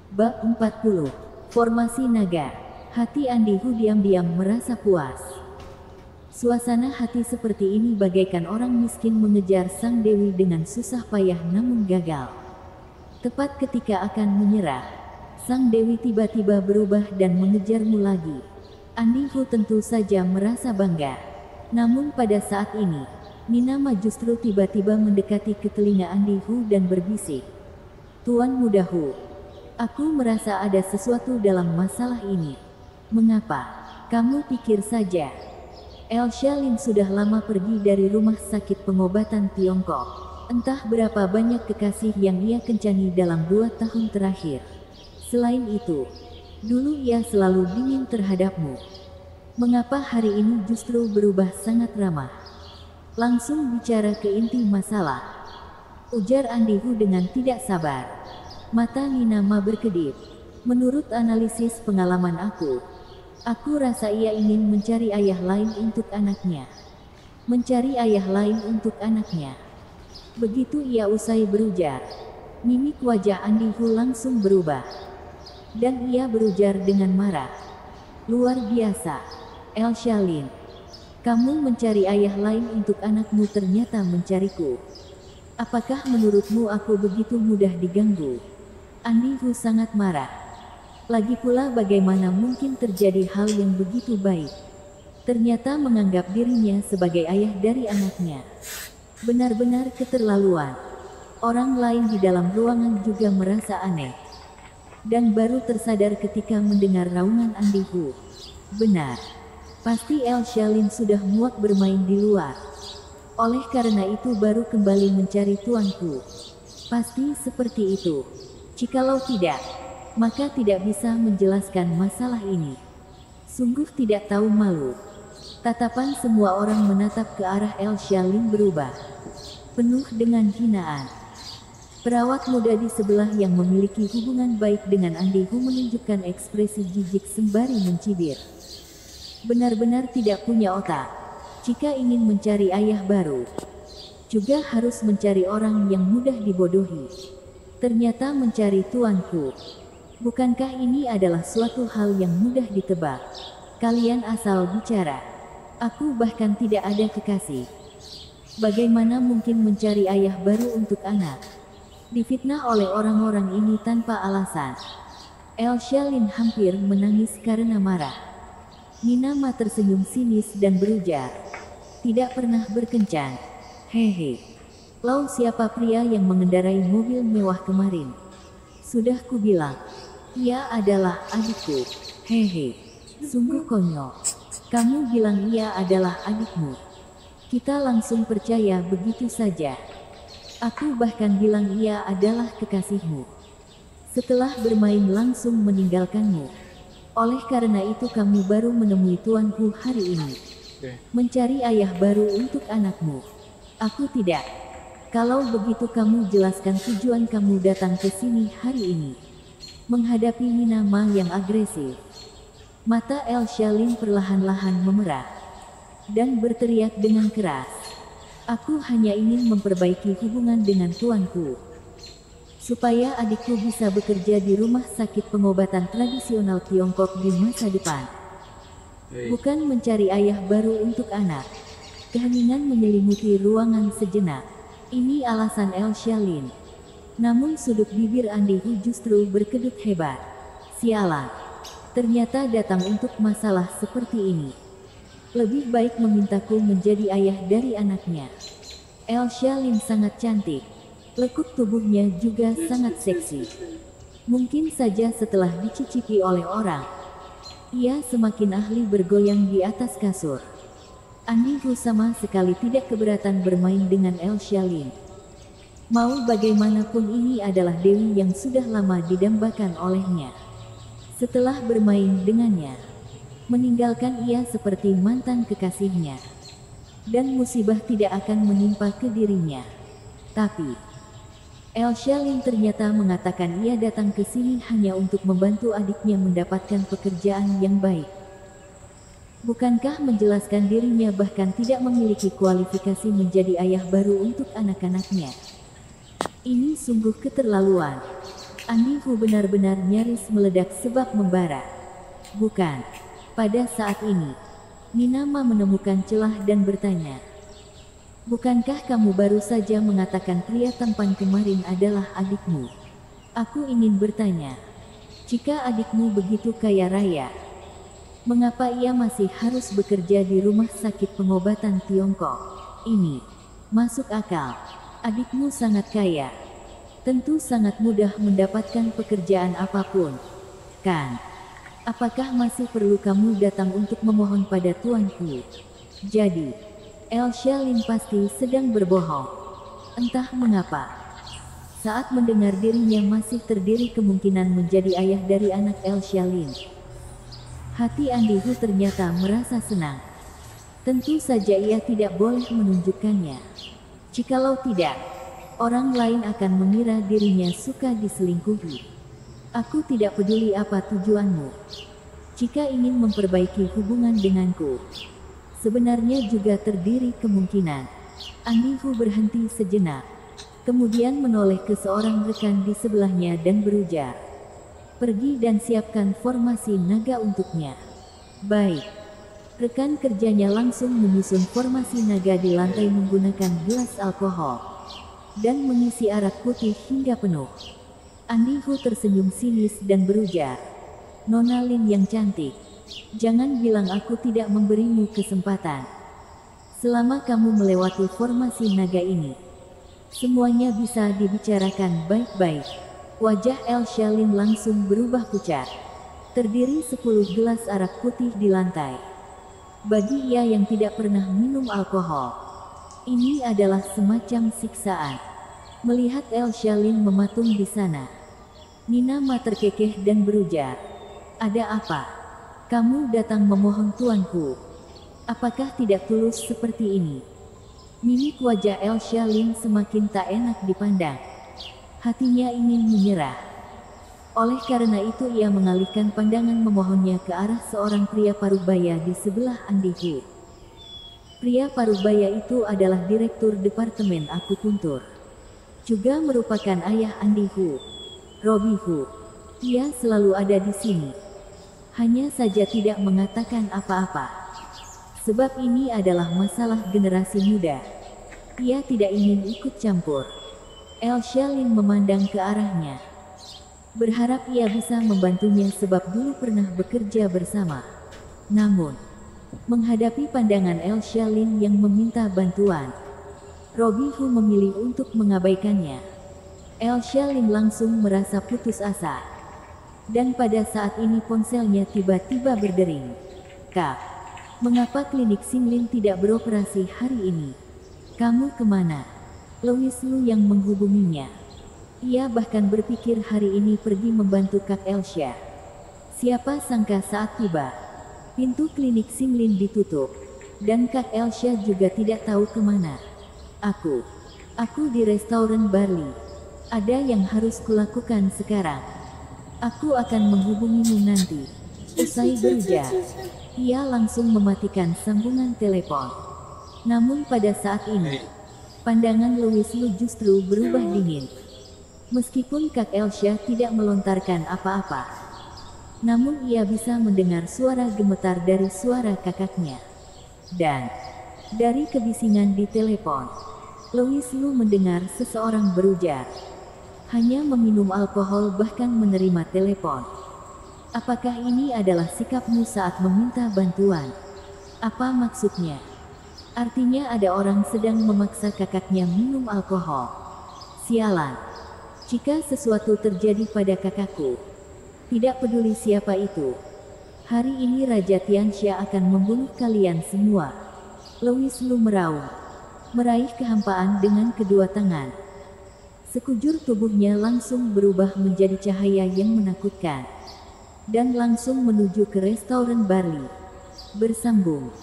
Bab 40. Formasi naga. Hati Andihu diam-diam merasa puas. Suasana hati seperti ini bagaikan orang miskin mengejar sang dewi dengan susah payah namun gagal. Tepat ketika akan menyerah, sang dewi tiba-tiba berubah dan mengejarmu lagi. Andihu tentu saja merasa bangga. Namun pada saat ini, Ninama justru tiba-tiba mendekati ke telinga Andihu dan berbisik. Tuan Mudahu, aku merasa ada sesuatu dalam masalah ini. Mengapa? Kamu pikir saja. Elsa Lin sudah lama pergi dari rumah sakit pengobatan Tiongkok. Entah berapa banyak kekasih yang ia kencani dalam 2 tahun terakhir. Selain itu, dulu ia selalu dingin terhadapmu. Mengapa hari ini justru berubah sangat ramah? Langsung bicara ke inti masalah, ujar Andihu dengan tidak sabar. Mata Ninama berkedip. Menurut analisis pengalaman aku rasa ia ingin mencari ayah lain untuk anaknya. Mencari ayah lain untuk anaknya. Begitu ia usai berujar, mimik wajah Andihu langsung berubah. Dan ia berujar dengan marah. Luar biasa, Elsa Lin. Kamu mencari ayah lain untuk anakmu ternyata mencariku. Apakah menurutmu aku begitu mudah diganggu? Andihu sangat marah. Lagi pula bagaimana mungkin terjadi hal yang begitu baik? Ternyata menganggap dirinya sebagai ayah dari anaknya. Benar-benar keterlaluan. Orang lain di dalam ruangan juga merasa aneh. Dan baru tersadar ketika mendengar raungan Andihu. Benar. Pasti Elsa Lin sudah muak bermain di luar. Oleh karena itu baru kembali mencari tuanku. Pasti seperti itu. Jikalau tidak, maka tidak bisa menjelaskan masalah ini. Sungguh tidak tahu malu. Tatapan semua orang menatap ke arah Elsa Lin berubah. Penuh dengan hinaan. Perawat muda di sebelah yang memiliki hubungan baik dengan Andihu menunjukkan ekspresi jijik sembari mencibir. Benar-benar tidak punya otak. Jika ingin mencari ayah baru, juga harus mencari orang yang mudah dibodohi. Ternyata mencari tuanku. Bukankah ini adalah suatu hal yang mudah ditebak? Kalian asal bicara. Aku bahkan tidak ada kekasih. Bagaimana mungkin mencari ayah baru untuk anak? Difitnah oleh orang-orang ini tanpa alasan. Elsa Lin hampir menangis karena marah. Ninama tersenyum sinis dan berujar. Tidak pernah berkencan. Hehe. Lau siapa pria yang mengendarai mobil mewah kemarin? Sudah kubilang. Ia adalah adikku. Hehe. Sungguh konyol. Kamu bilang ia adalah adikmu. Kita langsung percaya begitu saja. Aku bahkan bilang ia adalah kekasihmu. Setelah bermain langsung meninggalkanmu. Oleh karena itu kamu baru menemui tuanku hari ini. Mencari ayah baru untuk anakmu. Aku tidak. Kalau begitu kamu jelaskan tujuan kamu datang ke sini hari ini. Menghadapi Ninama yang agresif. Mata Elsa Lin perlahan-lahan memerah. Dan berteriak dengan keras. Aku hanya ingin memperbaiki hubungan dengan tuanku. Supaya adikku bisa bekerja di rumah sakit pengobatan tradisional Tiongkok di masa depan. Bukan mencari ayah baru untuk anak. Keheningan menyelimuti ruangan sejenak. Ini alasan Elsa Lin. Namun sudut bibir Andihu justru berkedut hebat. Sialan. Ternyata datang untuk masalah seperti ini. Lebih baik memintaku menjadi ayah dari anaknya. Elsa Lin sangat cantik. Lekuk tubuhnya juga sangat seksi. Mungkin saja setelah dicicipi oleh orang, ia semakin ahli bergoyang di atas kasur. Andihu sama sekali tidak keberatan bermain dengan Elsa Lin. Mau bagaimanapun ini adalah dewi yang sudah lama didambakan olehnya. Setelah bermain dengannya, meninggalkan ia seperti mantan kekasihnya. Dan musibah tidak akan menimpa ke dirinya. Tapi Elsa Lin ternyata mengatakan ia datang ke sini hanya untuk membantu adiknya mendapatkan pekerjaan yang baik. Bukankah menjelaskan dirinya bahkan tidak memiliki kualifikasi menjadi ayah baru untuk anak-anaknya? Ini sungguh keterlaluan. Andi Hu benar-benar nyaris meledak sebab membara. Bukan. Pada saat ini, Nina Ma menemukan celah dan bertanya. Bukankah kamu baru saja mengatakan pria tampan kemarin adalah adikmu? Aku ingin bertanya. Jika adikmu begitu kaya raya, mengapa ia masih harus bekerja di rumah sakit pengobatan Tiongkok? Ini masuk akal. Adikmu sangat kaya. Tentu sangat mudah mendapatkan pekerjaan apapun, kan? Apakah masih perlu kamu datang untuk memohon pada tuanku? Jadi, Elsa Lin pasti sedang berbohong. Entah mengapa. Saat mendengar dirinya masih terdiri kemungkinan menjadi ayah dari anak Elsa Lin, hati Andi Hu ternyata merasa senang. Tentu saja ia tidak boleh menunjukkannya. Jikalau tidak, orang lain akan mengira dirinya suka diselingkuhi. Aku tidak peduli apa tujuanmu. Jika ingin memperbaiki hubungan denganku, sebenarnya juga terdiri kemungkinan. Andi Hu berhenti sejenak, kemudian menoleh ke seorang rekan di sebelahnya dan berujar, "Pergi dan siapkan formasi naga untuknya." Baik. Rekan kerjanya langsung menyusun formasi naga di lantai menggunakan gelas alkohol dan mengisi arak putih hingga penuh. Andi Hu tersenyum sinis dan berujar, "Nona Lin yang cantik, jangan bilang aku tidak memberimu kesempatan. Selama kamu melewati formasi naga ini, semuanya bisa dibicarakan baik-baik." Wajah Elsa Lin langsung berubah pucat. Terdiri 10 gelas arak putih di lantai. Bagi ia yang tidak pernah minum alkohol, ini adalah semacam siksaan. Melihat Elsa Lin mematung di sana, Nina Ma terkekeh dan berujar, "Ada apa? Kamu datang memohon tuanku. Apakah tidak tulus seperti ini?" Mimik wajah Elsa Lin semakin tak enak dipandang. Hatinya ingin menyerah. Oleh karena itu ia mengalihkan pandangan memohonnya ke arah seorang pria parubaya di sebelah Andi Hu. Pria parubaya itu adalah direktur departemen akupuntur. Juga merupakan ayah Andi Hu, Robi Hu. Ia selalu ada di sini. Hanya saja tidak mengatakan apa-apa. Sebab ini adalah masalah generasi muda. Ia tidak ingin ikut campur. Elsa Lin memandang ke arahnya. Berharap ia bisa membantunya sebab dulu pernah bekerja bersama. Namun, menghadapi pandangan Elsa Lin yang meminta bantuan, Robi Hu memilih untuk mengabaikannya. Elsa Lin langsung merasa putus asa. Dan pada saat ini ponselnya tiba-tiba berdering. "Kak, mengapa klinik Xinglin tidak beroperasi hari ini? Kamu kemana?" Louis Lu yang menghubunginya. Ia bahkan berpikir hari ini pergi membantu Kak Elsa. Siapa sangka saat tiba, pintu klinik Xinglin ditutup, dan Kak Elsa juga tidak tahu kemana. Aku di restoran Barley. Ada yang harus kulakukan sekarang. Aku akan menghubungimu nanti." Usai berujar, ia langsung mematikan sambungan telepon. Namun pada saat ini, pandangan Louis Lu justru berubah dingin. Meskipun Kak Elsa tidak melontarkan apa-apa, namun ia bisa mendengar suara gemetar dari suara kakaknya. Dan dari kebisingan di telepon, Louis Lu mendengar seseorang berujar, "Hanya meminum alkohol bahkan menerima telepon. Apakah ini adalah sikapmu saat meminta bantuan? Apa maksudnya?" Artinya ada orang sedang memaksa kakaknya minum alkohol. Sialan. Jika sesuatu terjadi pada kakakku, tidak peduli siapa itu, hari ini Raja Tianxia akan membunuh kalian semua. Louis Lu meraung, meraih kehampaan dengan kedua tangan. Sekujur tubuhnya langsung berubah menjadi cahaya yang menakutkan, dan langsung menuju ke restoran Barley. Bersambung.